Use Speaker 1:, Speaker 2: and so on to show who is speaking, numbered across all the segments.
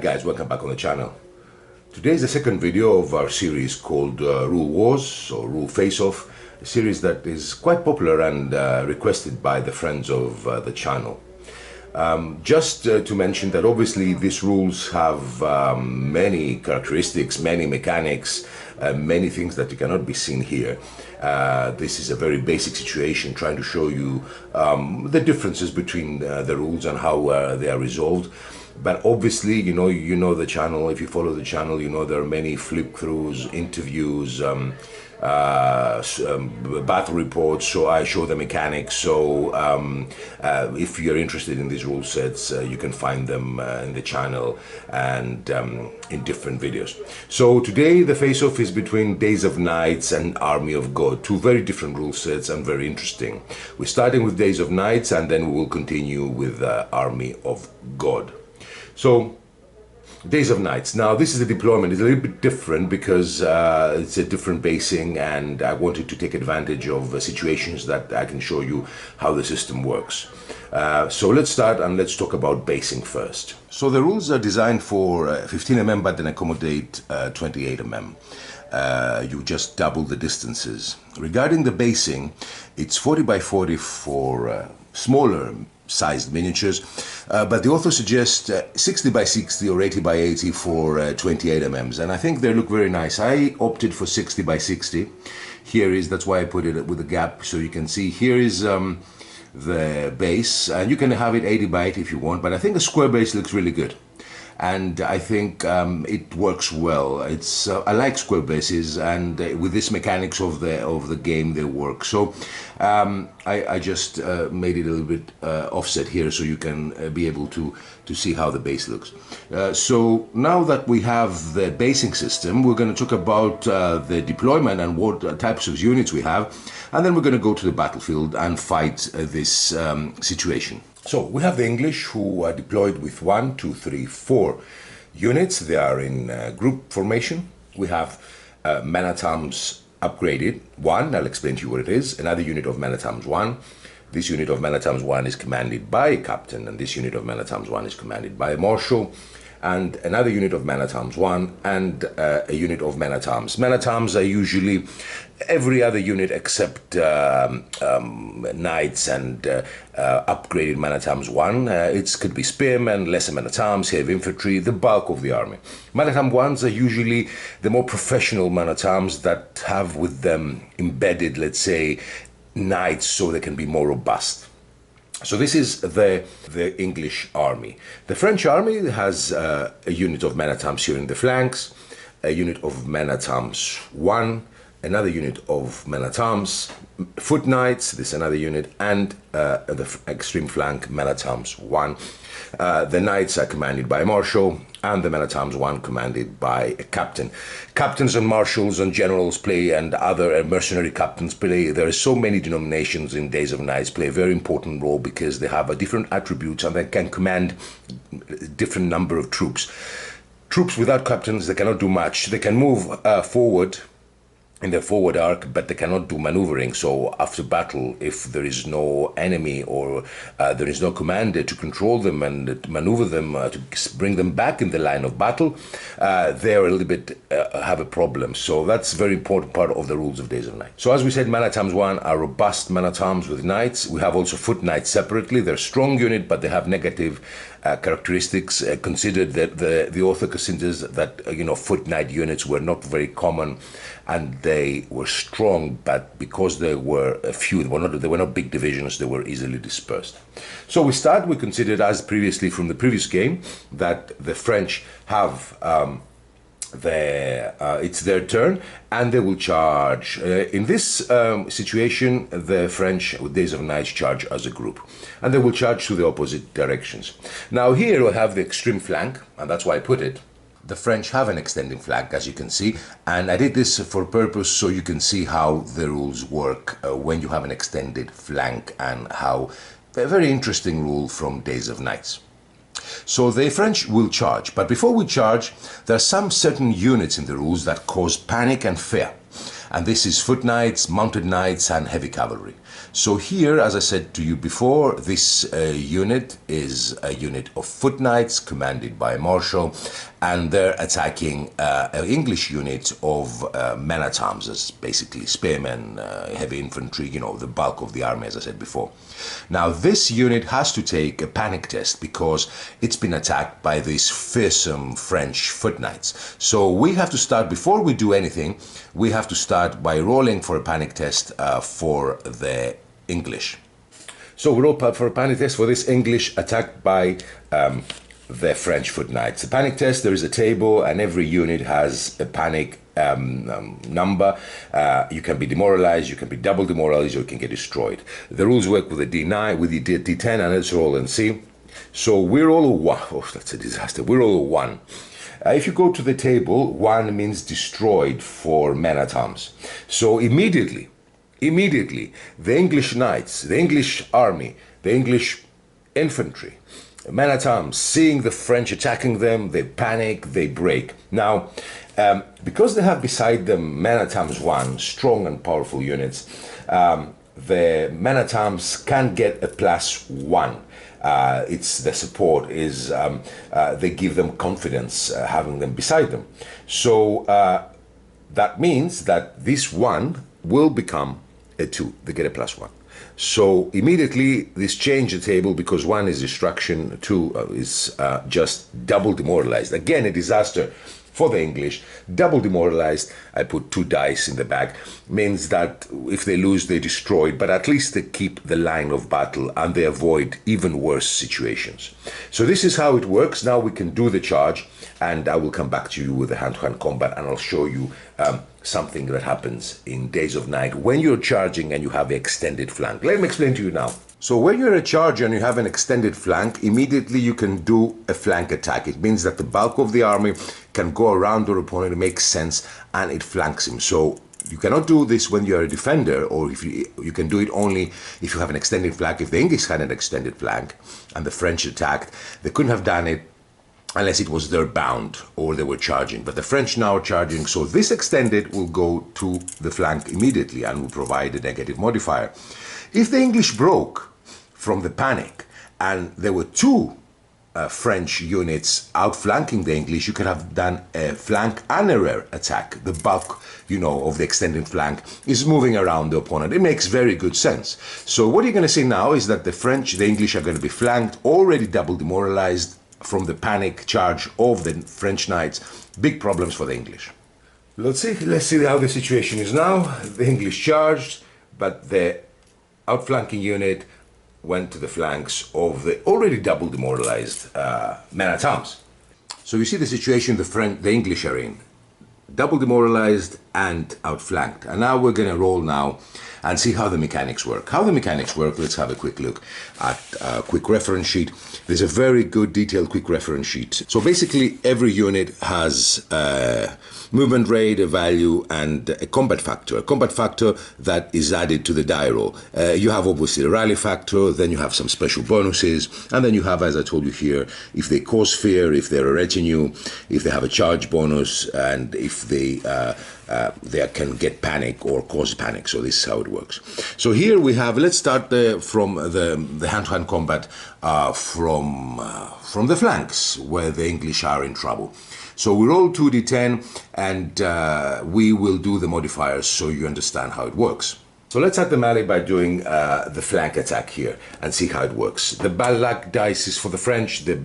Speaker 1: guys, welcome back on the channel. Today is the second video of our series called Rule Wars or Rule Face-Off, a series that is quite popular and requested by the friends of the channel. Just to mention that obviously these rules have many characteristics, many mechanics, many things that you cannot be seen here. This is a very basic situation trying to show you the differences between the rules and how they are resolved. But obviously, you know the channel. If you follow the channel, you know there are many flip-throughs, interviews, battle reports, so I show the mechanics. So if you're interested in these rule sets, you can find them in the channel and in different videos. So today the face-off is between Days of Knights and Army of God, two very different rule sets and very interesting. We're starting with Days of Knights and then we will continue with Army of God. So, Days of Knights. Now, this is the deployment. It's a little bit different because it's a different basing, and I wanted to take advantage of situations that I can show you how the system works. So let's start and let's talk about basing first. So the rules are designed for 15 mm but then accommodate 28 mm. You just double the distances. Regarding the basing, it's 40 by 40 for smaller sized miniatures, but the author suggests 60 by 60 or 80 by 80 for 28 mm, and I think they look very nice. I opted for 60 by 60. Here is, that's why I put it with a gap, so you can see here is the base, and you can have it 80 by 80 if you want, but I think a square base looks really good. And I think it works well. It's I like square bases, and with this mechanics of the game, they work. So I just made it a little bit offset here, so you can be able to see how the base looks. So now that we have the basing system, we're going to talk about the deployment and what types of units we have, and then we're going to go to the battlefield and fight this situation. So we have the English, who are deployed with 1, 2, 3, 4 units. They are in group formation. We have men at arms upgraded 1. I'll explain to you what it is. Another unit of men at arms 1. This unit of men at arms 1 is commanded by a captain, and this unit of men at arms 1 is commanded by a marshal. And another unit of men at arms 1 and a unit of men at arms. Men at arms are usually every other unit except knights and upgraded men at arms 1. It could be spearmen, lesser men at arms, heavy infantry, the bulk of the army. Men at arms 1s are usually the more professional men at arms that have with them embedded, let's say, knights, so they can be more robust. So this is the English army. The French army has a unit of men-at-arms here in the flanks, a unit of men-at-arms 1, another unit of men-at-arms, foot knights, this is another unit, and the extreme flank men-at-arms 1. The knights are commanded by a marshal, and the men-at-arms 1 commanded by a captain. Captains and marshals and generals play, and other mercenary captains play. There are so many denominations in Days of Knights play a very important role because they have a different attributes and they can command a different number of troops. Troops without captains, they cannot do much. They can move forward in their forward arc, but they cannot do maneuvering. So after battle, if there is no enemy or there is no commander to control them and maneuver them to bring them back in the line of battle, they're a little bit have a problem. So that's a very important part of the rules of Days of Night. So as we said, men-at-arms 1 are robust men-at-arms with knights. We have also foot knights separately. They're a strong unit, but they have negative characteristics. Considered that the author considers that foot knight units were not very common, and they were strong, but because they were a few, they were not big divisions, they were easily dispersed. So we considered, as previously from the previous game, that the French have it's their turn and they will charge. In this situation, the French with Days of Knights charge as a group, and they will charge to the opposite directions. Now here we have the extreme flank, and that's why I put it. The French have an extending flank, as you can see, and I did this for purpose so you can see how the rules work when you have an extended flank, and how a very interesting rule from Days of Knights. So the French will charge, but before we charge, there are some certain units in the rules that cause panic and fear. And this is foot knights, mounted knights, and heavy cavalry. So here, as I said to you before, this unit is a unit of foot knights commanded by a marshal, and they're attacking an English unit of men at arms, basically spearmen, heavy infantry, you know, the bulk of the army, as I said before. Now, this unit has to take a panic test because it's been attacked by these fearsome French foot knights. So we have to start, before we do anything, we have to start by rolling for a panic test for the English. So we roll for a panic test for this English attacked by the French foot knights. The panic test, there is a table, and every unit has a panic number. You can be demoralized, you can be double demoralized, or you can get destroyed. The rules work with the D9, with the D10, and let's roll and see. So we're all a 1. Oh, that's a disaster. We're all a 1. If you go to the table, 1 means destroyed for men at arms. So immediately, the English knights, the English army, the English infantry, men at arms, seeing the French attacking them, they panic, they break. Now, because they have beside them men at arms 1, strong and powerful units, the men at arms can get a +1. It's the support is they give them confidence having them beside them. So that means that this 1 will become a 2. They get a +1. So immediately this change the table, because 1 is destruction, 2 is just double demoralized. Again, a disaster for the English. Double demoralized, I put 2 dice in the bag, means that if they lose, they're destroyed, but at least they keep the line of battle and they avoid even worse situations. So this is how it works. Now we can do the charge, and I will come back to you with the hand-to-hand combat, and I'll show you something that happens in Days of Night when you're charging and you have an extended flank. Let me explain to you now. So when you're a charger and you have an extended flank, immediately you can do a flank attack. It means that the bulk of the army can go around your opponent, it makes sense, and it flanks him. So you cannot do this when you're a defender, or if you can do it only if you have an extended flank. If the English had an extended flank and the French attacked, they couldn't have done it unless it was their bound or they were charging. But the French now are charging, so this extended will go to the flank immediately and will provide a negative modifier. If the English broke from the panic and there were 2 French units outflanking the English, you could have done a flank and a rear attack. The bulk, you know, of the extended flank is moving around the opponent. It makes very good sense. So what you're going to see now is that the English are going to be flanked, already double demoralized from the panic charge of the French knights. Big problems for the English. Let's see how the situation is now. The English charged, but the outflanking unit went to the flanks of the already double demoralized men at arms. So you see the situation the English are in. Double demoralized and outflanked. And now we're going to roll now and see how the mechanics work. How the mechanics work, let's have a quick look at a quick reference sheet. There's a very good detailed quick reference sheet. So basically every unit has movement rate, a value, and a combat factor. A combat factor that is added to the die roll. You have obviously a rally factor, then you have some special bonuses, and then you have, as I told you here, if they cause fear, if they're a retinue, if they have a charge bonus, and if they can get panic or cause panic. So this is how it works. So here we have, let's start from the hand-to-hand combat from the flanks where the English are in trouble. So we roll 2d10 and we will do the modifiers so you understand how it works. So let's add the melee by doing the flank attack here and see how it works. The black dice is for the French, the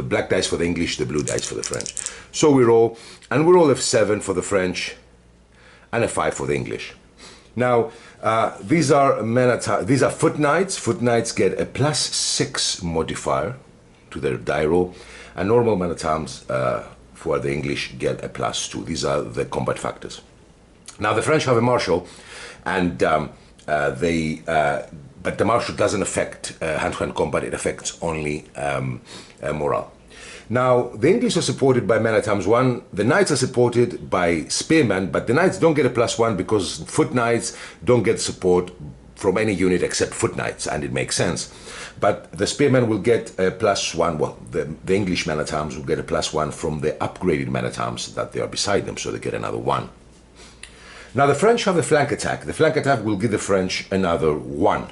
Speaker 1: black dice for the English, the blue dice for the French. So we roll, and we roll a 7 for the French and a 5 for the English. Now, these are foot knights. Foot knights get a +6 modifier to their die roll, and normal men at arms for the English get a +2. These are the combat factors. Now, the French have a marshal, and but the marshal doesn't affect hand-to-hand combat. It affects only morale. Now, the English are supported by men at arms 1. The knights are supported by spearmen, but the knights don't get a +1 because foot knights don't get support from any unit except foot knights, and it makes sense. But the spearmen will get a +1. Well, the English men at arms will get a +1 from the upgraded men at arms that they are beside them, so they get another 1. Now the French have the flank attack. The flank attack will give the French another 1.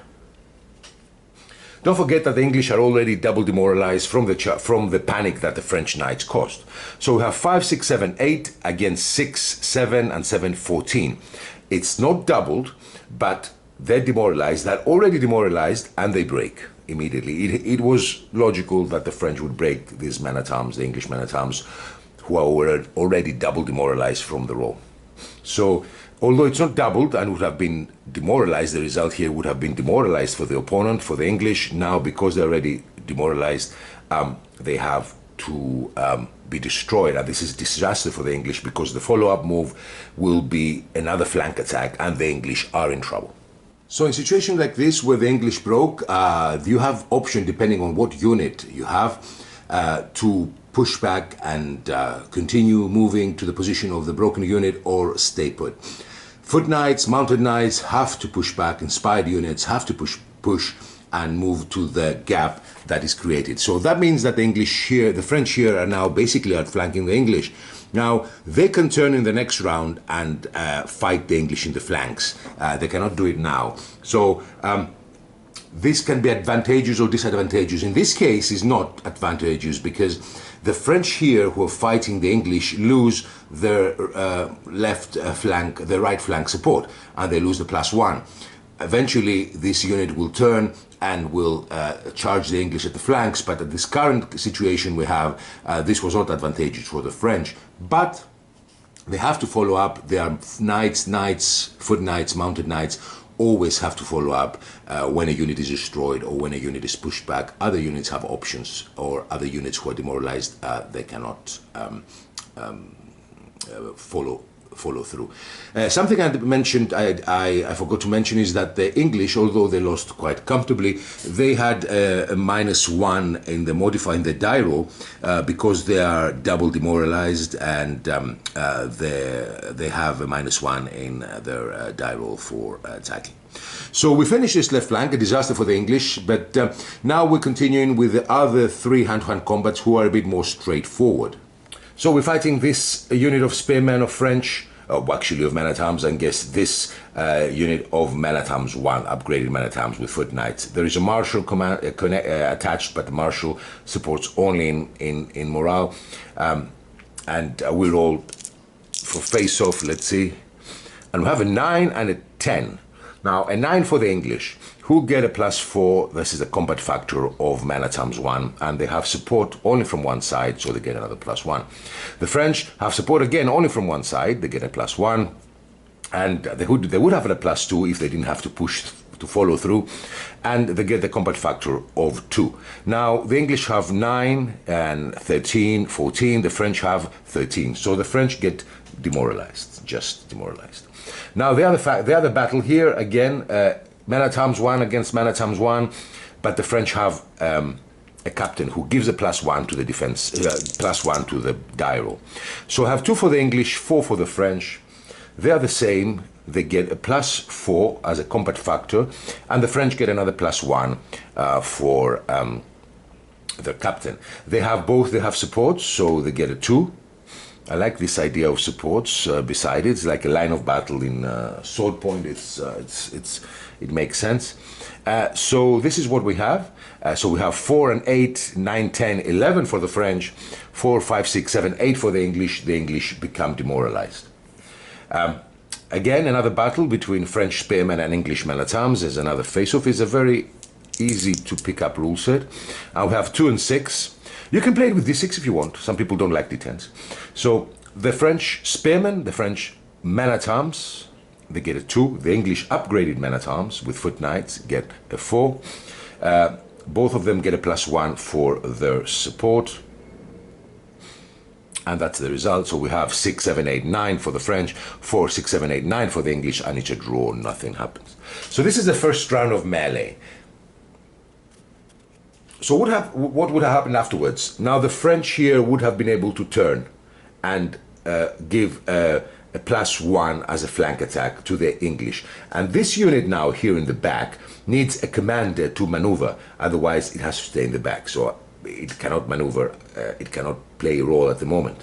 Speaker 1: Don't forget that the English are already double demoralized from the panic that the French knights caused. So we have 5, 6, 7, 8 against 6, 7, and 7, 14. It's not doubled, but they're demoralized. They're already demoralized, and they break immediately. It was logical that the French would break these men-at-arms, the English men-at-arms, who are already double demoralized from the roll. So, although it's not doubled and would have been demoralized, the result here would have been demoralized for the opponent, for the English. Now, because they're already demoralized, they have to be destroyed. And this is a disaster for the English, because the follow-up move will be another flank attack, and the English are in trouble. So in situations like this, where the English broke, you have option, depending on what unit you have, to push back and continue moving to the position of the broken unit, or stay put. Foot knights, mounted knights have to push back. Inspired units have to push and move to the gap that is created. So that means that the English here, the French here, are now basically outflanking the English. Now they can turn in the next round and fight the English in the flanks. They cannot do it now. So this can be advantageous or disadvantageous. In this case, is not advantageous, because the French here who are fighting the English lose their left flank, their right flank support, and they lose the +1. Eventually, this unit will turn and will charge the English at the flanks, but at this current situation we have, this was not advantageous for the French. But they have to follow up. There are knights, foot knights, mounted knights, always have to follow up when a unit is destroyed or when a unit is pushed back. Other units have options, or other units who are demoralized, they cannot follow through. Something I mentioned, I forgot to mention, is that the English, although they lost quite comfortably, they had a -1 in the modifier, in the die roll, because they are double demoralized, and they have a -1 in their die roll for attacking. So we finished this left flank, a disaster for the English, but now we're continuing with the other 3 hand-to-hand combats, who are a bit more straightforward. So we're fighting this unit of spearmen of French, actually of men-at-arms, and guess this unit of men-at-arms 1, upgraded men-at-arms with foot knights. There is a marshal attached, but the marshal supports only in morale. And we roll for face-off, let's see. And we have a 9 and a 10. Now, a 9 for the English, who get a +4. This is the combat factor of men-at-arms 1, and they have support only from one side, so they get another +1. The French have support again only from one side, they get a +1, and they would have a +2 if they didn't have to push to follow through, and they get the combat factor of 2. Now, the English have 9 and 13, 14, the French have 13, so the French get demoralized, just demoralized. Now, the other battle here, again, men-at-arms 1 against men-at-arms 1, but the French have a captain who gives a +1 to the defense, +1 to the die roll. So I have 2 for the English, 4 for the French. They are the same. They get a +4 as a combat factor, and the French get another +1 for their captain. They have both. They have supports, so they get a 2. I like this idea of supports beside it. It's like a line of battle in sword point. It makes sense. So this is what we have. So we have 4 and 8, 9, 10, 11 for the French, 4, 5, 6, 7, 8 for the English. The English become demoralized. Again, another battle between French spearmen and English men-at-arms. There's another face-off. It's a very easy to pick up rule set. We have 2 and 6. You can play it with d6 if you want. Some people don't like d10s. So the French spearmen, the French men-at-arms, they get a 2. The English upgraded men-at-arms with foot knights get a 4. Both of them get a +1 for their support. And that's the result. So we have 6, 7, 8, 9 for the French, 4, 6, 7, 8, 9 for the English, and it's a draw, nothing happens. So this is the first round of melee. So what would have happened afterwards? Now the French here would have been able to turn and give a +1 as a flank attack to the English. And this unit now here in the back needs a commander to maneuver, otherwise it has to stay in the back. So it cannot maneuver, it cannot play a role at the moment.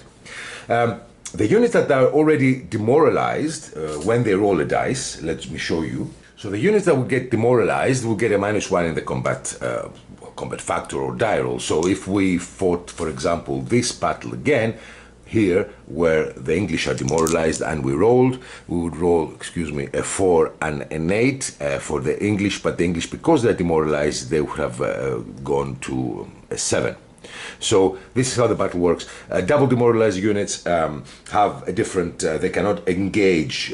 Speaker 1: The units that are already demoralized, when they roll a dice, let me show you. So the units that will get demoralized will get a -1 in the combat factor or die roll. So if we fought, for example, this battle again, here, where the English are demoralized and we rolled, we would roll, excuse me, a 4 and an 8 for the English, but the English, because they're demoralized, they would have gone to a 7. So this is how the battle works. Double demoralized units have a different, they cannot engage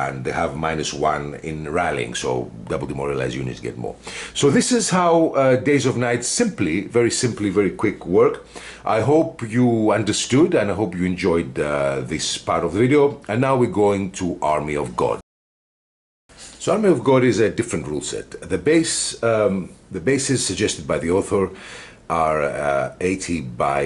Speaker 1: and they have -1 in rallying, so double demoralized units get more. So this is how Days of Night very simply, very quick work. I hope you understood and I hope you enjoyed this part of the video. And now we're going to Army of God. So Army of God is a different rule set. The bases suggested by the author are 80 by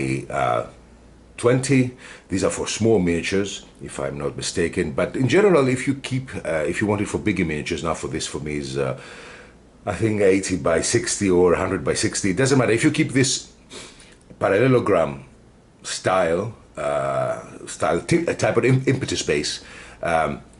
Speaker 1: 20. These are for small miniatures, if I'm not mistaken. But in general, if you want it for bigger miniatures, now for this for me is I think 80 by 60 or 100 by 60. It doesn't matter. If you keep this parallelogram style, type of impetus base,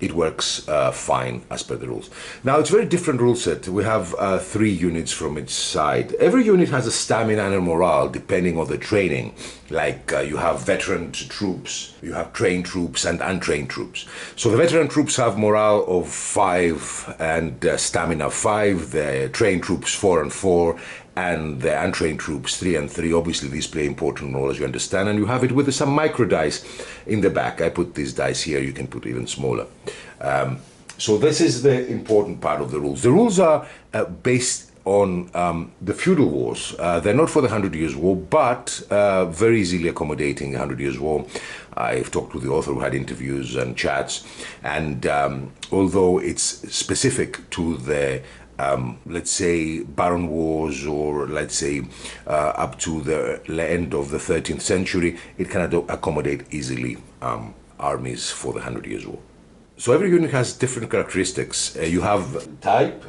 Speaker 1: it works fine as per the rules. Now it's a very different rule set. We have 3 units from each side. Every unit has a stamina and a morale depending on the training. Like you have veteran troops, you have trained troops and untrained troops. So the veteran troops have morale of 5 and stamina 5. The trained troops 4 and 4. And the untrained troops 3 and 3. Obviously these play important role, as you understand, and you have it with some micro dice in the back. I put these dice here, you can put even smaller. So this is the important part of the rules. The rules are based on the feudal wars. They're not for the 100 Years' War, but very easily accommodating the 100 Years' War. I've talked with the author, who had interviews and chats, and although it's specific to the let's say Baron Wars, or let's say up to the end of the 13th century, it can accommodate easily armies for the 100 Years' War. So every unit has different characteristics. You have type,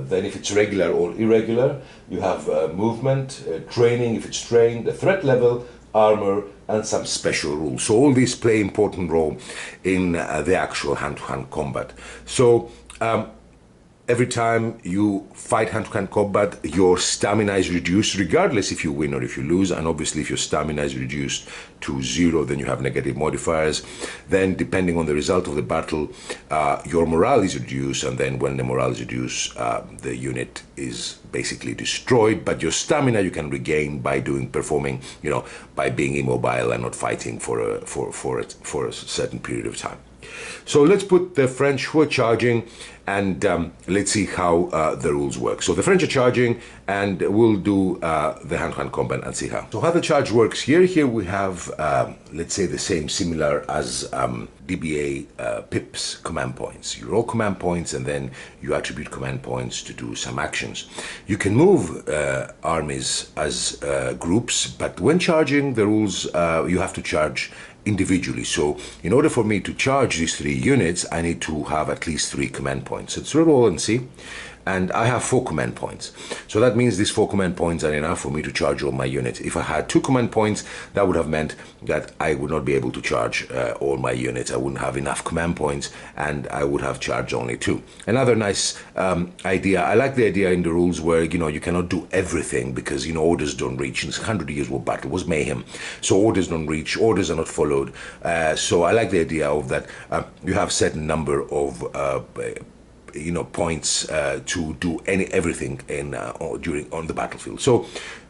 Speaker 1: then if it's regular or irregular, you have movement, training if it's trained, the threat level, armor, and some special rules. So all these play important role in the actual hand-to-hand combat. So every time you fight hand-to-hand combat, your stamina is reduced, regardless if you win or if you lose. And obviously, if your stamina is reduced to 0, then you have negative modifiers. Then, depending on the result of the battle, your morale is reduced. And then when the morale is reduced, the unit is basically destroyed. But your stamina you can regain by performing, by being immobile and not fighting for a certain period of time. So let's put the French who are charging, and let's see how the rules work. So the French are charging, and we'll do the hand-to-hand combat and see how. So how the charge works here. Here we have, let's say, the similar as DBA pips command points. You roll command points, and then you attribute command points to do some actions. You can move armies as groups, but when charging, the rules, you have to charge individually. So in order for me to charge these 3 units, I need to have at least 3 command points. Let's roll and see. And I have 4 command points. So that means these 4 command points are enough for me to charge all my units. If I had 2 command points, that would have meant that I would not be able to charge all my units. I wouldn't have enough command points, and I would have charged only 2. Another nice idea, I like the idea in the rules where, you cannot do everything, because, orders don't reach. In this 100 Years' War battle was mayhem. So orders don't reach, orders are not followed. So I like the idea of that you have certain number of points to do everything on the battlefield. So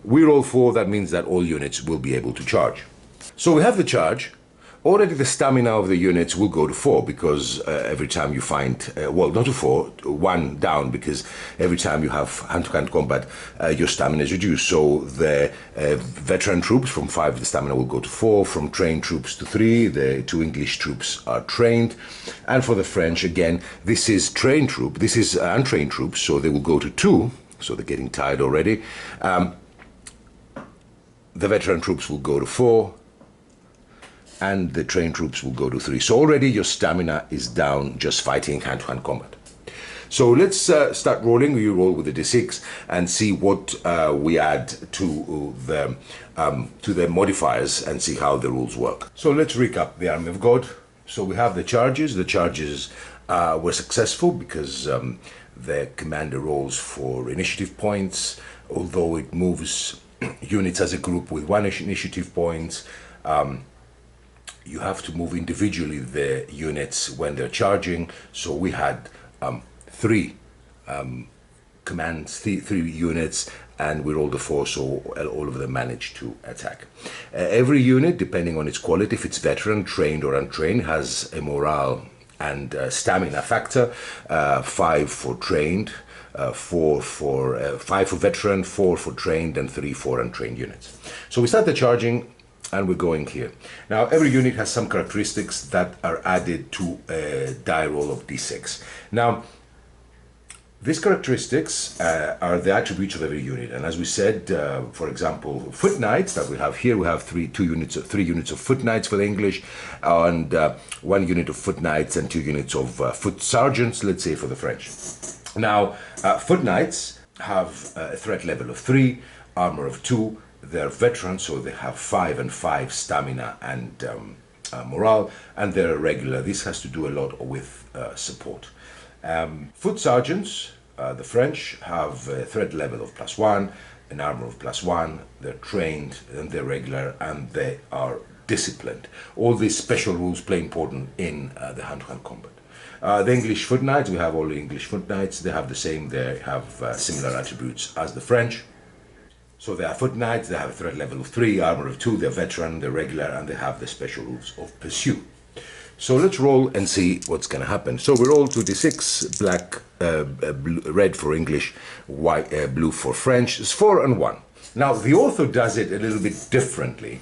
Speaker 1: we roll 4. That means that all units will be able to charge. So we have the charge. Already the stamina of the units will go to 4, because every time you find, well, not to 4, 1 down, because every time you have hand-to-hand combat, your stamina is reduced. So the veteran troops from 5, the stamina will go to 4. From trained troops to 3. The 2 English troops are trained. And for the French, again, this is trained troop. This is untrained troops, so they will go to 2. So they're getting tired already. The veteran troops will go to 4. And the trained troops will go to 3. So already your stamina is down just fighting hand-to-hand combat. So let's start rolling. We roll with the d6 and see what we add to the modifiers and see how the rules work. So let's recap the Army of God. So we have the charges. The charges were successful because the commander rolls for initiative points, although it moves units as a group with 1 initiative point. You have to move individually the units when they're charging. So we had 3 commands, 3 units, and we rolled a 4, so all of them managed to attack. Every unit, depending on its quality, if it's veteran, trained or untrained, has a morale and stamina factor. 5 for trained, 5 for veteran, 4 for trained, and 3 for untrained units. So we start the charging, and we're going here. Now, every unit has some characteristics that are added to a die roll of d6. Now, these characteristics are the attributes of every unit, and as we said, for example, foot knights that we have here, we have 3 units of foot knights for the English, and 1 unit of foot knights and 2 units of foot sergeants, let's say, for the French. Now, foot knights have a threat level of 3, armor of 2. They're veterans, so they have 5 and 5 stamina and morale, and they're regular. This has to do a lot with support. Foot sergeants, the French, have a threat level of +1, an armor of +1. They're trained and they're regular and they are disciplined. All these special rules play important in the hand-to-hand combat. The English foot knights, we have all the English foot knights. They have the same. They have similar attributes as the French. So they are foot knights, they have a threat level of 3, armor of 2, they're veteran, they're regular, and they have the special rules of pursue. So let's roll and see what's going to happen. So we roll 2d6, black, red for English, white, blue for French. It's 4 and 1. Now the author does it a little bit differently.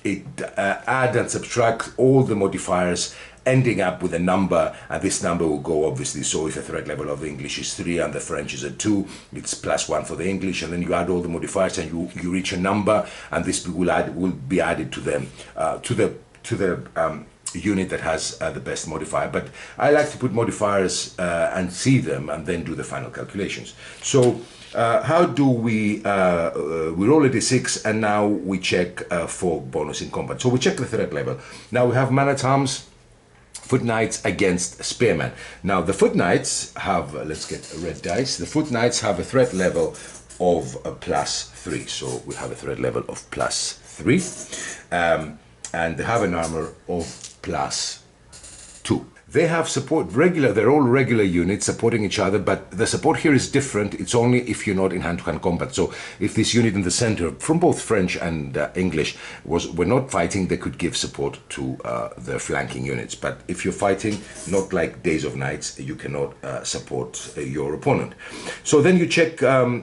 Speaker 1: It adds and subtracts all the modifiers, ending up with a number, and this number will go obviously. So if the threat level of the English is 3 and the French is a 2, it's +1 for the English, and then you add all the modifiers and you reach a number, and this will be added to them to the unit that has the best modifier. But I like to put modifiers and see them and then do the final calculations. So how do we roll a d6 and now we check for bonus in combat. So we check the threat level. Now we have man-at-arms, foot knights against spearmen. Now the foot knights have, let's get a red dice, the foot knights have a threat level of a +3. So we have a threat level of +3. And they have an armor of +2. They have support regular, they're all regular units supporting each other, but the support here is different. It's only if you're not in hand-to-hand combat. So if this unit in the center, from both French and English, were not fighting, they could give support to their flanking units. But if you're fighting, not like Days of Nights, you cannot support your opponent. So then you check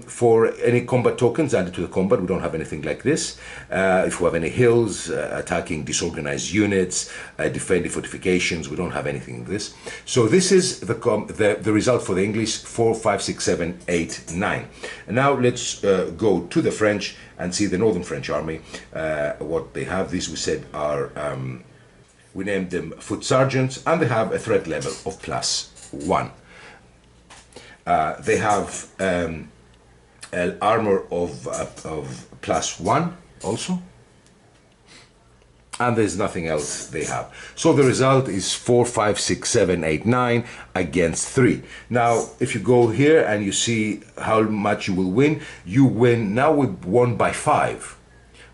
Speaker 1: for any combat tokens added to the combat. We don't have anything like this. If we have any hills, attacking disorganized units, defending fortifications, we don't have anything in this. So this is the result for the English: 4, 5, 6, 7, 8, 9. And now let's go to the French and see the Northern French army. What they have, these we said are, we named them foot sergeants, and they have a threat level of +1. They have an armor of +1 also. And there's nothing else they have. So the result is 4, 5, 6, 7, 8, 9 against 3. Now, if you go here and you see how much you will win, you win. Now we won by 5.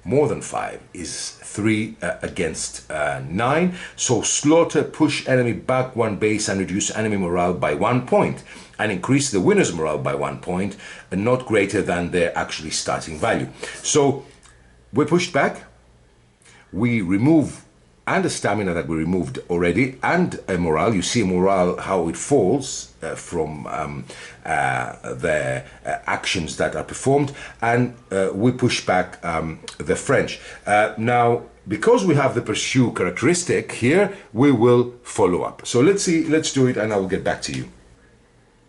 Speaker 1: More than 5 is 3 against 9. So slaughter, push enemy back 1 base and reduce enemy morale by 1 point. And increase the winner's morale by 1 point, and not greater than their actually starting value. So we pushed back. We remove, and the stamina that we removed already, and a morale. You see morale, how it falls from the actions that are performed, and we push back the French. Now, because we have the pursue characteristic here, we will follow up. So let's see, let's do it, and I will get back to you.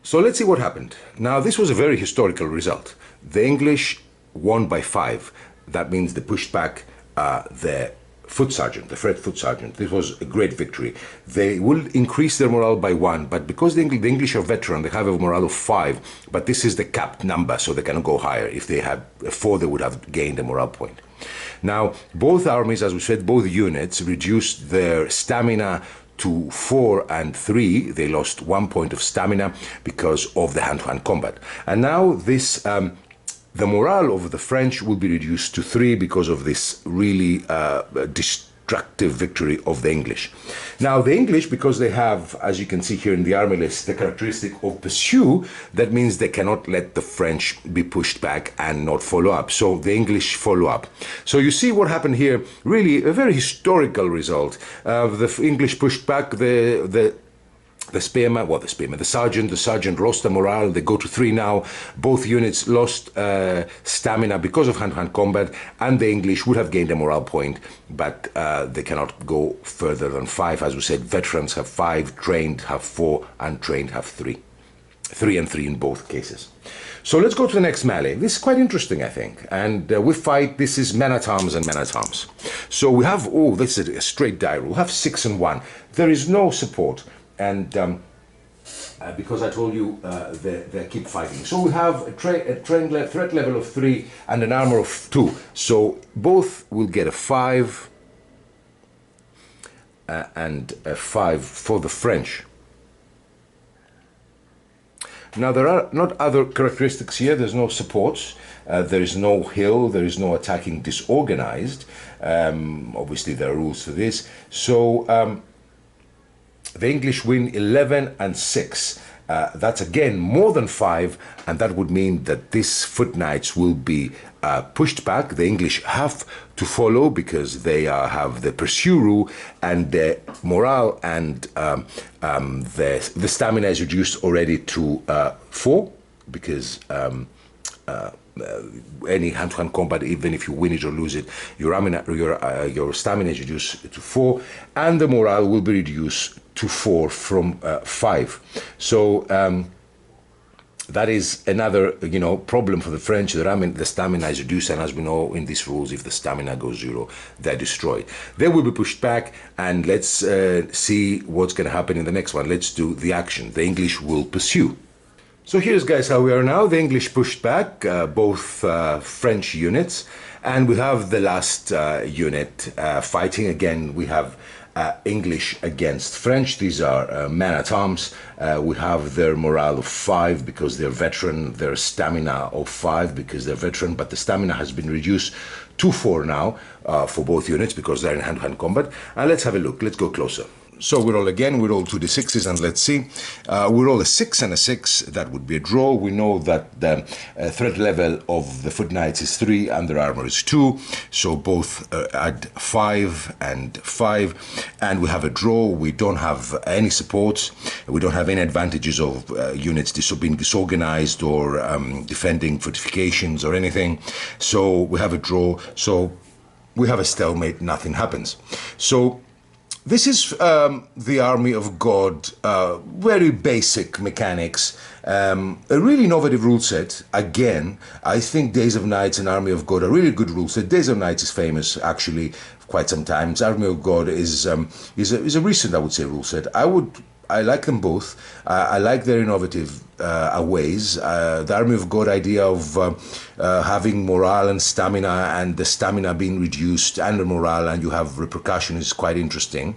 Speaker 1: So let's see what happened. Now, this was a very historical result. The English won by 5. That means they pushed back the foot sergeant, the Fred foot sergeant. This was a great victory. They will increase their morale by 1, but because the English are veteran, they have a morale of 5, but this is the capped number, so they cannot go higher. If they had 4, they would have gained a morale point. Now, both armies, as we said, both units reduced their stamina to 4 and 3. They lost 1 point of stamina because of the hand-to-hand combat. And now this the morale of the French will be reduced to 3 because of this really destructive victory of the English. Now the English, because they have, as you can see here in the army list, the characteristic of pursue, that means they cannot let the French be pushed back and not follow up. So the English follow up. So you see what happened here, really a very historical result. The English pushed back, the spearman, the sergeant lost the morale. They go to 3 now. Both units lost stamina because of hand-to-hand combat, and the English would have gained a morale point, but they cannot go further than 5. As we said, veterans have 5, trained have 4, untrained have 3. 3 and 3 in both cases. So let's go to the next melee. This is quite interesting, I think. And we fight, this is men-at-arms and men-at-arms. So we have, this is a straight die rule. We have 6 and 1. There is no support. And because I told you they keep fighting. So we have a threat level of 3 and an armor of 2. So both will get a 5 and a 5 for the French. Now there are not other characteristics here. There's no supports. There is no hill. There is no attacking disorganized. Obviously there are rules for this. So the English win 11 and 6. That's again more than 5, and that would mean that these foot knights will be pushed back. The English have to follow because they have the pursue rule, and the morale and the stamina is reduced already to 4 because any hand-to-hand combat, even if you win it or lose it, your stamina is reduced to 4, and the morale will be reduced to 4 from 5. So that is another, problem for the French. The stamina is reduced, and as we know in these rules, if the stamina goes 0, they're destroyed. They will be pushed back, and let's see what's going to happen in the next one. Let's do the action. The English will pursue. So here's, guys, how we are now. The English pushed back both French units, and we have the last unit fighting. Again, we have English against French. These are men-at-arms. We have their morale of 5 because they're veteran, their stamina of 5 because they're veteran, but the stamina has been reduced to 4 now for both units because they're in hand-to-hand combat. And let's have a look. Let's go closer. So we roll 2d6s, and let's see. We roll a 6 and a 6, that would be a draw. We know that the threat level of the foot knights is 3 and their armor is 2. So both add 5 and 5, and we have a draw. We don't have any supports. We don't have any advantages of units being disorganized or defending fortifications or anything. So we have a draw. So we have a stalemate, nothing happens. So this is the Army of God, very basic mechanics, a really innovative rule set. Again, I think Days of Nights and Army of God are really good rule set. Days of Nights is famous, actually, quite some times. Army of God is a recent, I would say, rule set. I like them both. I like their innovative ways. The Army of God idea of having morale and stamina, and the stamina being reduced and the morale, and you have repercussion, is quite interesting.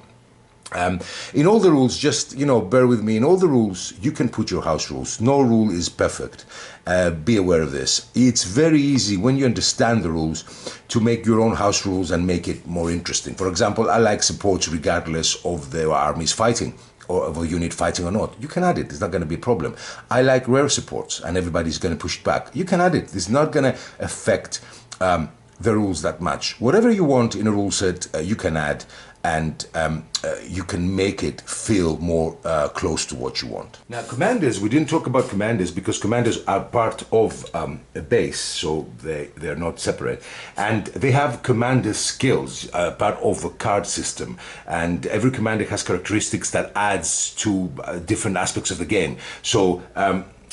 Speaker 1: In all the rules, just, bear with me, in all the rules, you can put your house rules. No rule is perfect. Be aware of this. It's very easy when you understand the rules to make your own house rules and make it more interesting. For example, I like supports regardless of the armies fighting, or of a unit fighting or not. You can add it. It's not going to be a problem. I like rare supports, and everybody's going to push back. You can add it. It's not going to affect the rules that much. Whatever you want in a rule set, you can add, and you can make it feel more close to what you want. Now, commanders, we didn't talk about commanders because commanders are part of a base, so they're not separate. And they have commander skills, part of a card system. And every commander has characteristics that adds to different aspects of the game. So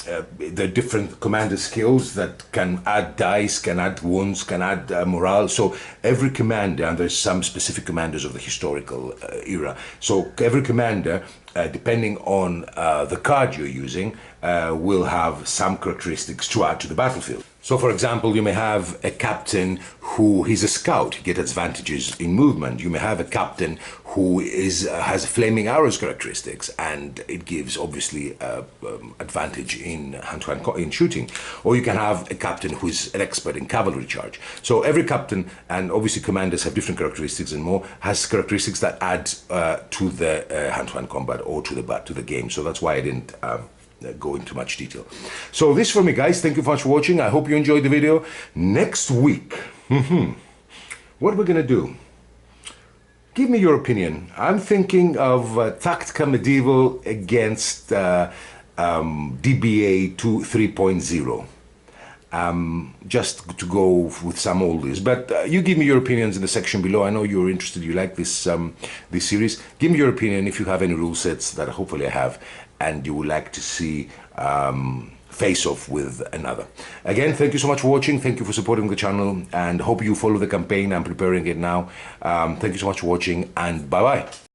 Speaker 1: there are different commander skills that can add dice, can add wounds, can add morale. So every commander, and there's some specific commanders of the historical era. So every commander, depending on the card you're using, will have some characteristics to add to the battlefield. So for example, you may have a captain who is a scout, he gets advantages in movement. You may have a captain who has flaming arrows characteristics, and it gives obviously advantage in hand-to-hand in shooting. Or you can have a captain who is an expert in cavalry charge. So every captain, and obviously commanders have different characteristics and more, has characteristics that add to the hand-to-hand combat or to the game. So that's why I didn't go into much detail. So this for me, guys. Thank you so much for watching. I hope you enjoyed the video. Next week, what we're gonna do, give me your opinion. I'm thinking of Tactica Medieval against DBA 3.0. Just to go with some oldies, but you give me your opinions in the section below. I know you're interested, you like this this series. Give me your opinion if you have any rule sets that hopefully I have, and you would like to see face off with another. Again, thank you so much for watching. Thank you for supporting the channel, and hope you follow the campaign. I'm preparing it now. Thank you so much for watching, and bye bye.